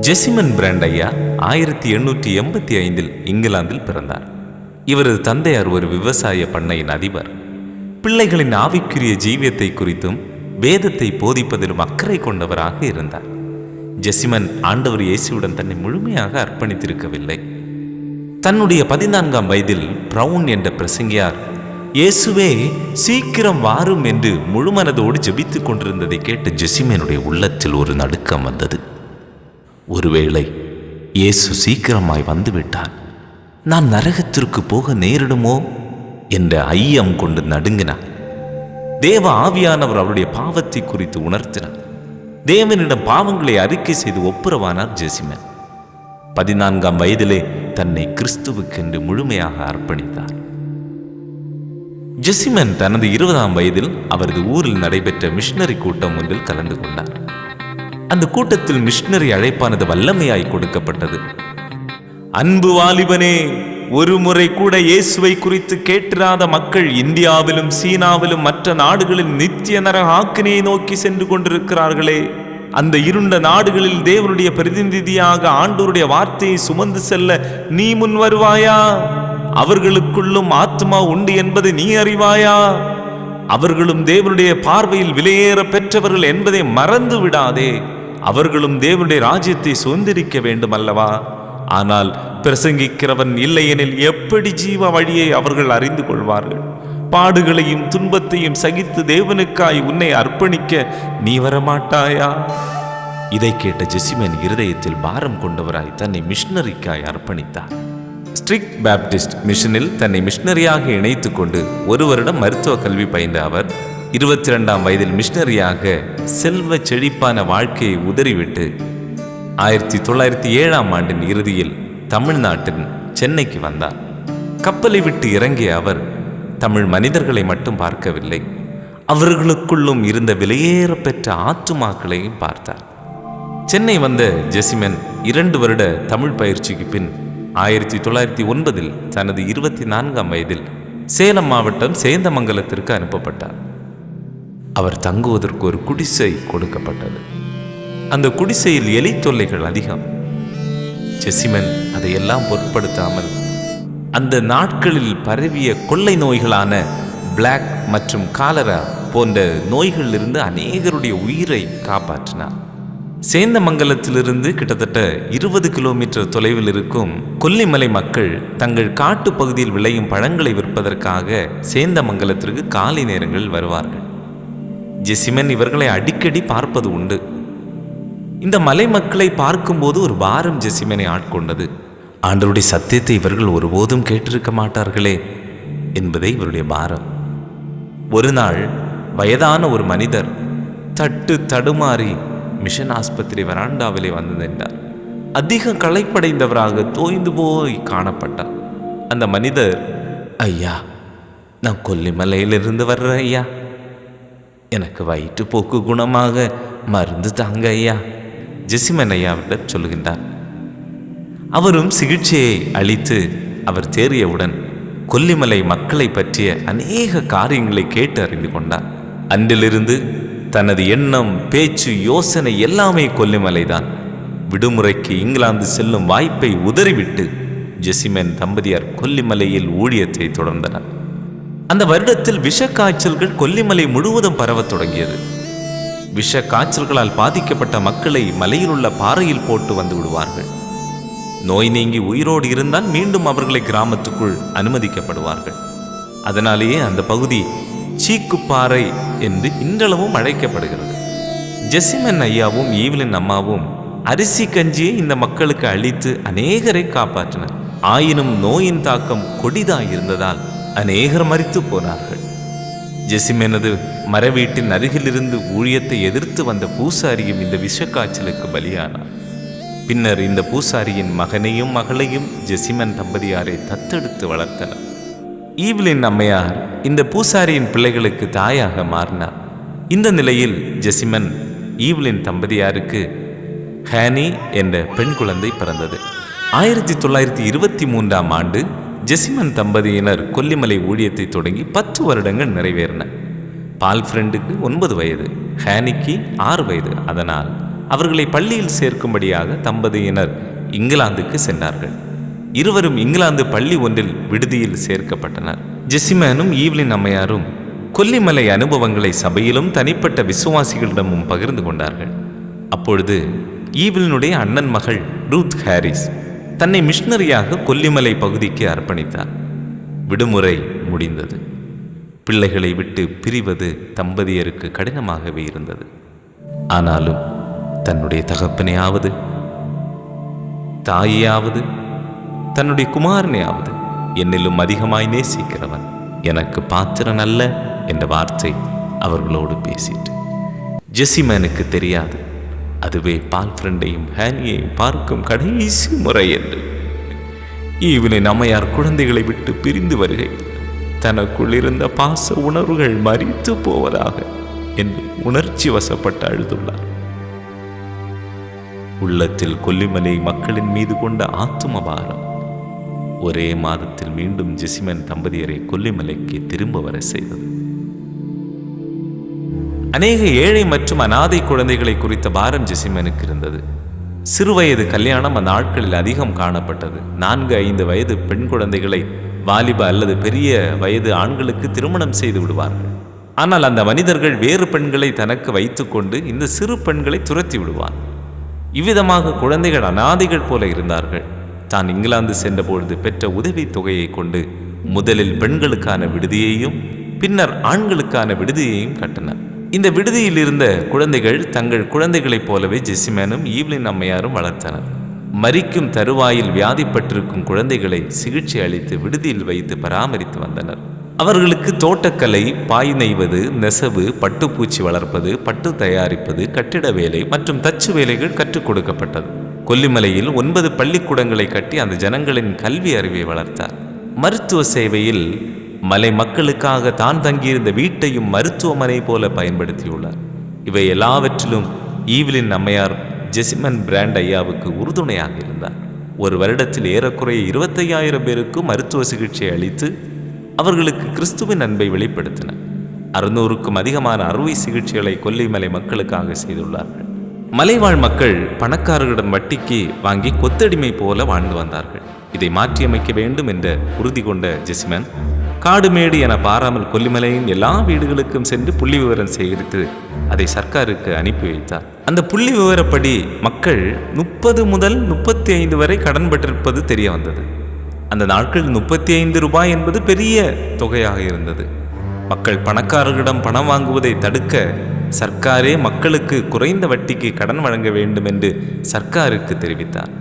ஜெசிமன் brand ஐயா 1885 இங்கிலாந்தில் பிறந்தார். இவரது தந்தையார் ஒரு விவசாய பண்ணையின் அதிபர். பிள்ளைகளின் ஆவிக்குரிய ஜீவியத்தை குறித்தும் வேதத்தை போதிப்பதிலும் அக்கறை கொண்டவராக இருந்தார். ஜெசிமன் ஆண்டவர் இயேசுவுடன் தன்னை முழுமையாக அர்ப்பணித்திருக்கவில்லை. தன்னுடைய 14ஆம் வயதில் பிரவுன் என்ற பிரசங்கியார் இயேசுவே சீக்கிரம் வாரும் என்று முழுமனதோடு ஜெபித்துக் கொண்டிருந்ததை கேட்டு ஜெசிமனுடைய உள்ளத்தில் ஒரு நடுக்கம் வந்தது. ஒருவேளை இயேசு சீக்கிரமாய் வந்துவிட்டார், நான் நரகத்திற்கு போக நேரிடுமோ என்ற ஐயம் கொண்டு நடுங்கினார். தேவ ஆவியானவர் அவருடைய பாவத்தை குறித்து உணர்த்தினார். தேவனிடம் பாவங்களை அறிக்கை செய்து ஒப்புரவானார் ஜெசிமன். 14ஆம் வயதிலே தன்னை கிறிஸ்துவுக்கென்று முழுமையாக அர்ப்பணித்தார். ஜெசிமன் தனது 20ஆம் வயதில் அவரது ஊரில் நடைபெற்ற மிஷனரி கூட்டம் ஒன்றில் கலந்து கொண்டார். அந்த கூட்டத்தில் மிஷனரி அழைப்பானது வல்லமையாய் கொடுக்கப்பட்டது. அன்பு வாலிபனே, ஒரு முறை கூட இயேசுவை குறித்து கேட்டிராத மக்கள் இந்தியாவிலும் சீனாவிலும் மற்ற நாடுகளில் நித்திய நரக ஆக்கினையை நோக்கி சென்று கொண்டிருக்கிறார்களே. அந்த இருண்ட நாடுகளில் தேவனுடைய பிரதிநிதியாக ஆண்டவருடைய வார்த்தையை சுமந்து செல்ல நீ முன் வருவாயா? அவர்களுக்குள்ளும் ஆத்மா உண்டு என்பதை நீ அறிவாயா? அவர்களும் தேவனுடைய பார்வையில் விலையேற பெற்றவர்கள் என்பதை மறந்து விடாதே. அவர்களும் தேவனுடைய ராஜ்யத்தை சுதந்திரிக்க வேண்டும் அல்லவா? ஆனால் பிரசங்கிக்கிறவன் இல்லையெனில் எப்படி ஜீவ வழியை அவர்கள் அறிந்து கொள்வார்கள்? பாடுகளையும் துன்பத்தையும் சகித்து தேவனுக்காய் உன்னை அர்ப்பணிக்க நீ வரமாட்டாயா? இதை கேட்ட ஜெசிமன் இருதயத்தில் பாரம் கொண்டவராய் தன்னை மிஷனரிக்காய் அர்ப்பணித்தார். ஸ்ட்ரிக்ட் பேப்டிஸ்ட் மிஷனில் தன்னை மிஷனரியாக இணைத்து கொண்டு ஒரு வருடம் மருத்துவ கல்வி பயின்ற அவர் 22ஆம் வயதில் மிஷனரியாக செல்வ செழிப்பான வாழ்க்கையை உதறிவிட்டு 1907ஆம் ஆண்டின் இறுதியில் தமிழ்நாட்டின் சென்னைக்கு வந்தார். கப்பலை விட்டு இறங்கிய அவர் தமிழ் மனிதர்களை மட்டும் பார்க்கவில்லை, அவர்களுக்குள்ளும் இருந்த விலையேற பெற்ற ஆத்துமாக்களையும் பார்த்தார். சென்னை வந்த ஜெசிமன் 2 வருட தமிழ் பயிற்சிக்கு பின் 1909 தனது 24ஆம் வயதில் சேலம் மாவட்டம் சேந்தமங்கலத்திற்கு அனுப்பப்பட்டார். அவர் தங்குவதற்கு ஒரு குடிசை கொடுக்கப்பட்டது. அந்த குடிசையில் எலி தொல்லைகள் அதிகம். ஜெசிமன் அதையெல்லாம் பொருட்படுத்தாமல் அந்த நாட்களில் பரவிய கொள்ளை நோய்களான பிளாக் மற்றும் காலரா போன்ற நோய்களிலிருந்து அநேகருடைய உயிரை காப்பாற்றினார். சேந்தமங்கலத்திலிருந்து கிட்டத்தட்ட 20 கிலோமீட்டர் தொலைவில் இருக்கும் கொல்லிமலை மக்கள் தங்கள் காட்டு பகுதியில் விளையும் பழங்களை விற்பதற்காக சேந்தமங்கலத்திற்கு காலை நேரங்களில் வருவார்கள். ஜெசிமன் இவர்களை அடிக்கடி பார்ப்பது உண்டு. இந்த மலை மக்களை பார்க்கும்போது ஒரு பாரம் ஜெசிமனை ஆட்கொண்டது. ஆண்டவருடைய சத்தியத்தை இவர்கள் ஒருபோதும் கேட்டிருக்க மாட்டார்களே என்பதே இவருடைய பாரம். ஒரு நாள் வயதான ஒரு மனிதர் தடுமாறி மிஷன் ஆஸ்பத்திரி வராண்டாவிலே வந்து நின்றார். அதிக களைப்படைந்தவராக தோய்ந்து போய் காணப்பட்டார். அந்த மனிதர், ஐயா, நான் கொல்லிமலையிலிருந்து வர்றேன் ஐயா, எனக்கு வயிற்றுப்போக்கு குணமாக மருந்து தாங்க ஐயா, ஜெசிமன் ஐயாவிடம் சொல்லுகின்றார். அவரும் சிகிச்சையை அளித்து அவர் தேறியவுடன் கொல்லிமலை மக்களை பற்றிய அநேக காரியங்களை கேட்டு அறிந்து கொண்டார். அன்றிலிருந்து தனது எண்ணம், பேச்சு, யோசனை எல்லாமே கொல்லிமலைதான். விடுமுறைக்கு இங்கிலாந்து செல்லும் வாய்ப்பை உதறிவிட்டு ஜெசிமன் தம்பதியார் கொல்லிமலையில் ஊழியத்தை தொடர்ந்தனர். அந்த வருடத்தில் விஷ காய்ச்சல்கள் கொல்லிமலை முழுவதும் பரவத் தொடங்கியது. விஷ காய்ச்சல்களால் பாதிக்கப்பட்ட மக்களை மலையில் உள்ள பாறையில் போட்டு வந்து விடுவார்கள். நோய் நீங்கி உயிரோடு இருந்தால் மீண்டும் அவர்களை கிராமத்துக்குள் அனுமதிக்கப்படுவார்கள். அதனாலேயே அந்த பகுதி சீக்குப்பாறை என்று இன்றளவும் அழைக்கப்படுகிறது. ஜெசிமன் ஐயாவும் ஈவலின் அம்மாவும் அரிசி கஞ்சியை இந்த மக்களுக்கு அளித்து அநேகரை காப்பாற்றினர். ஆயினும் நோயின் தாக்கம் கொடிதாயிருந்ததால் அநேகர் மரித்து போனார்கள். ஜெசிமனது மரவீட்டின் அருகிலிருந்து ஊழியத்தை எதிர்த்து வந்த பூசாரியும் இந்த விஷக்காய்ச்சலுக்கு பலியானார். பின்னர் இந்த பூசாரியின் மகனையும் மகளையும் ஜெசிமன் தம்பதியாரை தத்தெடுத்து வளர்த்தனர். ஈவலின் அம்மையார் இந்த பூசாரியின் பிள்ளைகளுக்கு தாயாக மாறினார். இந்த நிலையில் ஜெசிமன் ஈவலின் தம்பதியாருக்கு ஹேனி என்ற பெண் குழந்தை பிறந்தது. 1923ஆம் ஆண்டு ஜெசிமன் தம்பதியினர் கொல்லிமலை ஊழியத்தை தொடங்கி 10 வருடங்கள் நிறைவேறின. பால்ஃப்ரெண்டுக்கு 9 வயது, ஹேனிக்கு 6 வயது. அதனால் அவர்களை பள்ளியில் சேர்க்கும்படியாக தம்பதியினர் இங்கிலாந்துக்கு சென்றார்கள். இருவரும் இங்கிலாந்து பள்ளி ஒன்றில் விடுதியில் சேர்க்கப்பட்டனர். ஜெசிமேனும் ஈவ்லின் அம்மையாரும் கொல்லிமலை அனுபவங்களை சபையிலும் தனிப்பட்ட விசுவாசிகளிடமும் பகிர்ந்து கொண்டார்கள். அப்பொழுது ஈவ்லினுடைய அண்ணன் மகள் ரூத் ஹாரிஸ் தன்னை மிஷனரியாக கொல்லிமலை பகுதிக்கு அர்ப்பணித்தார். விடுமுறை முடிந்தது. பிள்ளைகளை விட்டு பிரிவது தம்பதியருக்கு கடினமாகவே இருந்தது. ஆனாலும் தன்னுடைய தகப்பனையாவது தாயையாவது தன்னுடைய குமாரனையாவது என்னிலும் அதிகமாய் நேசிக்கிறவன் எனக்கு பாத்திரன் அல்ல என்ற வார்த்தை அவர்களோடு பேசிட்டு. ஜெசிமேனுக்கு தெரியாது அதுவே பால் ஃப்ரெண்டையும் ஹானியையும் பார்க்கும் கடைசி முறை என்று. ஈவ்லின் அம்மையார் குழந்தைகளை விட்டு பிரிந்து வருகையில் தனக்குள் இருந்த பாச உணர்வுகள் மரித்து போவதாக என்று உணர்ச்சி வசப்பட்டு அழுதுள்ளார். உள்ளத்தில் கொல்லிமலை மக்களின் மீது கொண்ட ஆத்தும பாரம் ஒரே மாதத்தில் மீண்டும் ஜெசிமேன் தம்பதியரை கொல்லிமலைக்கு திரும்ப வர செய்தது. அநேக ஏழை மற்றும் அனாதை குழந்தைகளை குறித்த பாரம் ஜெசிமேனுக்கு இருந்தது. சிறுவயது கல்யாணம் அந்த நாட்களில் அதிகம் காணப்பட்டது. 4-5 வயது பெண் குழந்தைகளை வாலிப அல்லது பெரிய வயது ஆண்களுக்கு திருமணம் செய்து விடுவார்கள். ஆனால் அந்த மனிதர்கள் வேறு பெண்களை தனக்கு வைத்துக்கொண்டு இந்த சிறு பெண்களை துரத்தி விடுவார். இவ்விதமாக குழந்தைகள் அனாதைகள் போல இருந்தார்கள். தான் இங்கிலாந்து சென்றபொழுது பெற்ற உதவி தொகையை கொண்டு முதலில் பெண்களுக்கான விடுதியையும் பின்னர் ஆண்களுக்கான விடுதியையும் கட்டினார். இந்த விடுதியில் இருந்த குழந்தைகள் தங்கள் குழந்தைகளைப் போலவே ஜெசிமேனும் ஈவ்லின் அம்மையாரும் வளர்த்தனர். மரிக்கும் தருவாயில் வியாதிப்பட்டிருக்கும் குழந்தைகளை சிகிச்சை அளித்து விடுதியில் வைத்து பராமரித்து வந்தனர். அவர்களுக்கு தோட்டக்கலை, பாய் நெய்வது, நெசவு, பட்டுப்பூச்சி வளர்ப்பது, பட்டு தயாரிப்பது, கட்டிட வேலை மற்றும் தச்சு வேலைகள் கற்றுக் கொடுக்கப்பட்டது. கொல்லிமலையில் 9 பள்ளிக்கூடங்களை கட்டி அந்த ஜனங்களின் கல்வி அறிவை வளர்த்தார். மருத்துவ சேவையில் மலை மக்களுக்காக தான் தங்கியிருந்த வீட்டையும் மருத்துவமனை போல பயன்படுத்தியுள்ளார். இவை எல்லாவற்றிலும் ஈவ்லின் அம்மையார் ஜெசிமன் பிராண்ட் ஐயாவுக்கு உறுதுணையாக இருந்தார். ஒரு வருடத்தில் ஏறக்குறைய 25,000 பேருக்கு மருத்துவ சிகிச்சை அளித்து அவர்களுக்கு கிறிஸ்துவின் அன்பை வெளிப்படுத்தினர். 600க்கும் அதிகமான அறுவை சிகிச்சைகளை கொல்லிமலை மக்களுக்காக செய்துள்ளார்கள். மலைவாழ் மக்கள் பணக்காரர்களிடம் வட்டிக்கு வாங்கி கொத்தடிமை போல வாழ்ந்து வந்தார்கள். இதை மாற்றியமைக்க வேண்டும் என்ற உறுதி கொண்ட ஜெசிமன் காடுமேடு என பாராமல் கொல்லிமலையின் எல்லா வீடுகளுக்கும் சென்று புள்ளி விவரம் சேகரித்து அதை சர்க்காருக்கு அனுப்பி வைத்தார். அந்த புள்ளி விவரப்படி மக்கள் 30 முதல் 35 வரை கடன் பெற்றிருப்பது தெரிய வந்தது. அந்த நாட்களில் 35 ரூபாய் என்பது பெரிய தொகையாக இருந்தது. மக்கள் பணக்காரர்களிடம் பணம் வாங்குவதை தடுக்க சர்க்காரே மக்களுக்கு குறைந்த வட்டிக்கு கடன் வழங்க வேண்டும் என்று சர்க்காருக்கு தெரிவித்தார்.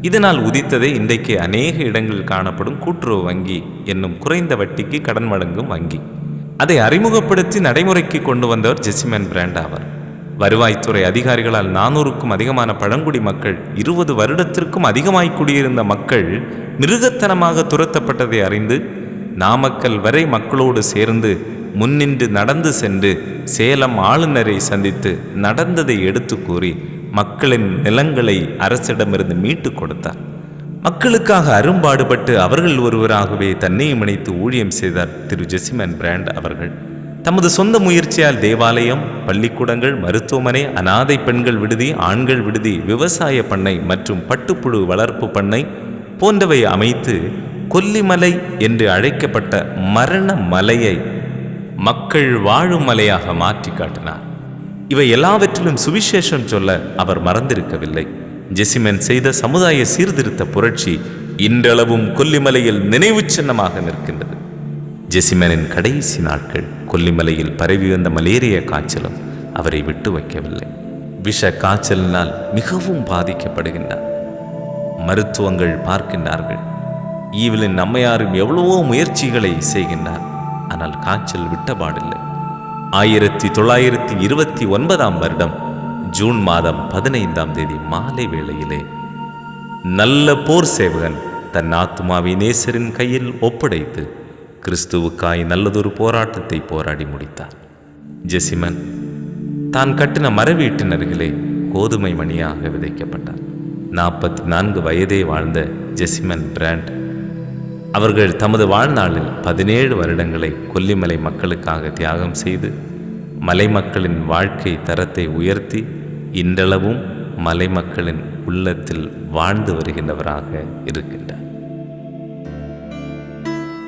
இதனால் உதித்ததே இன்றைக்கு அநேக இடங்களில் காணப்படும் கூட்டுறவு வங்கி என்னும் குறைந்த வட்டிக்கு கடன் வழங்கும் வங்கி. அதை அறிமுகப்படுத்தி நடைமுறைக்கு கொண்டு வந்தவர் ஜெசிமன் பிராண்ட் ஆவார். வருவாய்த்துறை அதிகாரிகளால் 400க்கும் அதிகமான பழங்குடி மக்கள் 20 வருடத்திற்கும் அதிகமாய் குடியிருந்த மக்கள் மிருகத்தனமாக துரத்தப்பட்டதை அறிந்து நாமக்கல் வரை மக்களோடு சேர்ந்து முன்னின்று நடந்து சென்று சேலம் ஆளுநரை சந்தித்து நடந்ததை எடுத்து கூறி மக்களின் நிலங்களை அரசிடமிருந்து மீட்டு கொடுத்தார். மக்களுக்காக அரும்பாடுபட்டு அவர்கள் ஒருவராகவே தன்னையும் இணைத்து ஊழியம் செய்தார் திரு ஜெசிமன் பிராண்ட் அவர்கள். தமது சொந்த முயற்சியால் தேவாலயம், பள்ளிக்கூடங்கள், மருத்துவமனை, அனாதை பெண்கள் விடுதி, ஆண்கள் விடுதி, விவசாய பண்ணை மற்றும் பட்டுப்புழு வளர்ப்பு பண்ணை போன்றவை அமைத்து கொல்லிமலை என்று அழைக்கப்பட்ட மரண மலையை மக்கள் வாழும் மலையாக மாற்றி காட்டினார். இவை எல்லாவற்றிலும் சுவிசேஷம் சொல்ல அவர் மறந்திருக்கவில்லை. ஜெசிமன் செய்த சமுதாய சீர்திருத்த புரட்சி இன்றளவும் கொல்லிமலையில் நினைவு சின்னமாக நிற்கின்றது. ஜெசிமனின் கடைசி நாட்கள் கொல்லிமலையில் பரவி வந்த மலேரியா காய்ச்சலும் அவரை விட்டு வைக்கவில்லை. விஷ காய்ச்சலினால் மிகவும் பாதிக்கப்படுகின்றார். மருத்துவங்கள் பார்க்கின்றார்கள். ஈவ்லின் அம்மையாரும் எவ்வளவோ முயற்சிகளை செய்கின்றார். ஆனால் காய்ச்சல் விட்டபாடில்லை. 1929 வருடம் ஜூன் மாதம் 15ஆம் தேதி மாலை வேளையிலே நல்ல போர் சேவகன் தன் ஆத்துமாவை நேசரின் கையில் ஒப்படைத்து கிறிஸ்துவுக்காய் நல்லதொரு போராட்டத்தை போராடி முடித்தார். ஜெசிமன் தான் கட்டின மரவீட்டின் அருகிலே கோதுமை மணியாக விதைக்கப்பட்டார். 44 வயதே வாழ்ந்த ஜெசிமன் பிராண்ட் அவர்கள் தமது வாழ்நாளில் 17 வருடங்களை கொல்லிமலை மக்களுக்காக தியாகம் செய்து மலை மக்களின் வாழ்க்கை தரத்தை உயர்த்தி இன்றளவும் மலை மக்களின் உள்ளத்தில் வாழ்ந்து வருகின்றவராக இருக்கின்றார்.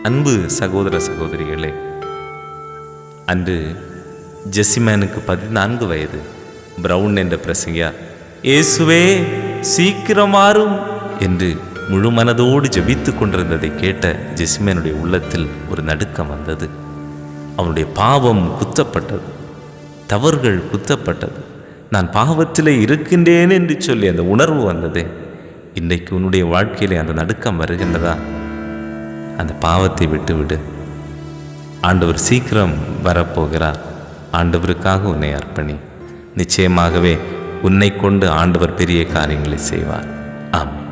அன்பு சகோதர சகோதரிகளே, அன்று ஜெசிமேனுக்கு 14 வயது. பிரவுன் என்ற பிரசங்கியார், இயேசுவே சீக்கிரமாறும் என்று முழு மனதோடு ஜெபித்து கொண்டிருந்ததை கேட்ட ஜெசிமேனுடைய உள்ளத்தில் ஒரு நடுக்கம் வந்தது. அவனுடைய பாவம் குத்தப்பட்டது, தவறுகள் குத்தப்பட்டது. நான் பாவத்திலே இருக்கின்றேன் என்று சொல்லி அந்த உணர்வு வந்தது. இன்றைக்கு உன்னுடைய வாழ்க்கையிலே அந்த நடுக்கம் வருகின்றதா? அந்த பாவத்தை விட்டுவிடு. ஆண்டவர் சீக்கிரம் வரப்போகிறார். ஆண்டவருக்காக உன்னை அர்ப்பணி. நிச்சயமாகவே உன்னை கொண்டு ஆண்டவர் பெரிய காரியங்களை செய்வார். ஆமென்.